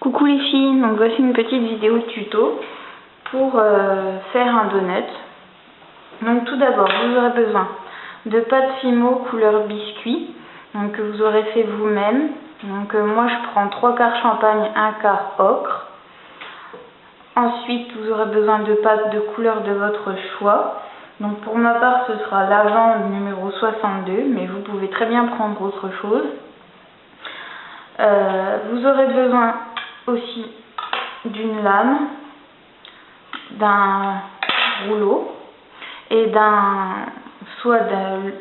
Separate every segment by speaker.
Speaker 1: Coucou les filles, donc voici une petite vidéo tuto pour faire un donut. Donc tout d'abord, vous aurez besoin de pâte Fimo couleur biscuit, donc que vous aurez fait vous-même. Donc moi je prends 3 quarts champagne, 1 quart ocre. Ensuite, vous aurez besoin de pâte de couleur de votre choix. Donc pour ma part, ce sera lavande numéro 62, mais vous pouvez très bien prendre autre chose. Vous aurez besoin aussi d'une lame, d'un rouleau et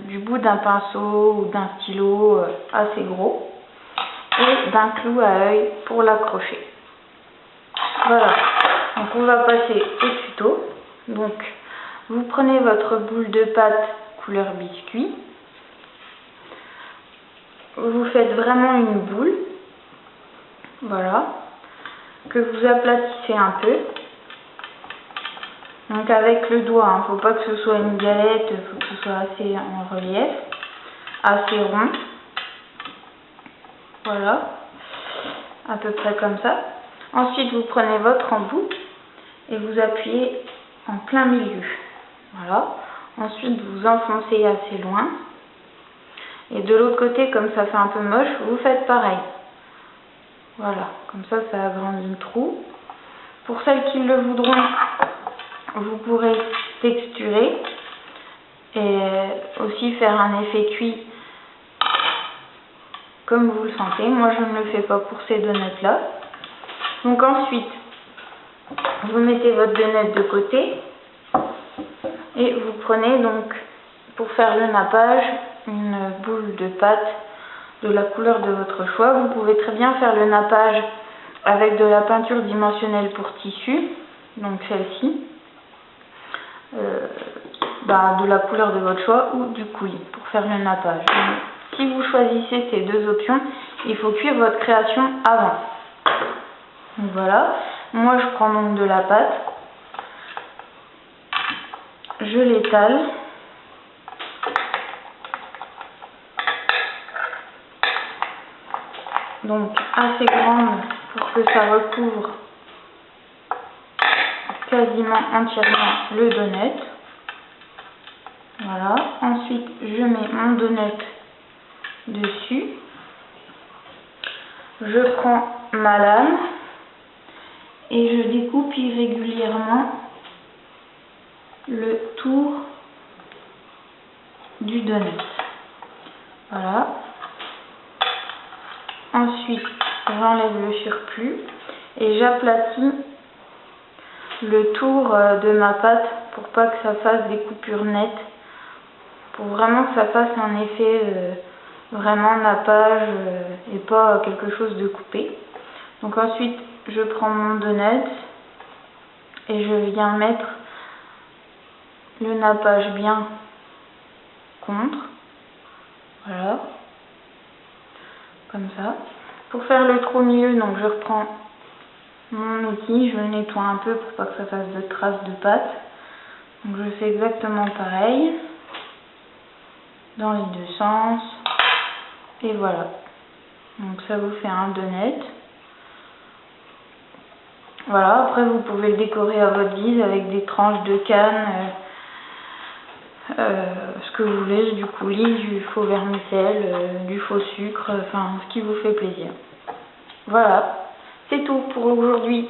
Speaker 1: du bout d'un pinceau ou d'un stylo assez gros et d'un clou à œil pour l'accrocher. Voilà, donc on va passer au tuto. Donc vous prenez votre boule de pâte couleur biscuit, vous faites vraiment une boule, voilà, que vous aplatissez un peu, donc avec le doigt, hein, faut pas que ce soit une galette, faut que ce soit assez en relief, assez rond, voilà, à peu près comme ça. Ensuite vous prenez votre embout et vous appuyez en plein milieu, voilà. Ensuite vous enfoncez assez loin et de l'autre côté, comme ça fait un peu moche, vous faites pareil. Voilà, comme ça, ça agrandit le trou. Pour celles qui le voudront, vous pourrez texturer et aussi faire un effet cuit comme vous le sentez. Moi, je ne le fais pas pour ces donuts là. Donc ensuite, vous mettez votre donut de côté et vous prenez donc, pour faire le nappage, une boule de pâte de la couleur de votre choix. Vous pouvez très bien faire le nappage avec de la peinture dimensionnelle pour tissu, donc celle-ci, de la couleur de votre choix, ou du coulis pour faire le nappage. Donc, si vous choisissez ces deux options, il faut cuire votre création avant. Donc voilà, moi je prends donc de la pâte, je l'étale. Donc assez grande pour que ça recouvre quasiment entièrement le donut. Voilà. Ensuite, je mets mon donut dessus. Je prends ma lame et je découpe irrégulièrement le tour du donut. Voilà. Ensuite, j'enlève le surplus et j'aplatis le tour de ma pâte pour pas que ça fasse des coupures nettes, pour vraiment que ça fasse un effet vraiment nappage et pas quelque chose de coupé. Donc ensuite, je prends mon donut et je viens mettre le nappage bien contre, voilà. Comme ça. Pour faire le trou au milieu, donc je reprends mon outil, je le nettoie un peu pour pas que ça fasse de traces de pâte. Donc je fais exactement pareil dans les deux sens et voilà. Donc ça vous fait un donut. Voilà, après vous pouvez le décorer à votre guise avec des tranches de canne, ce que vous voulez, du coulis, du faux vermicelle, du faux sucre, enfin ce qui vous fait plaisir. Voilà, c'est tout pour aujourd'hui.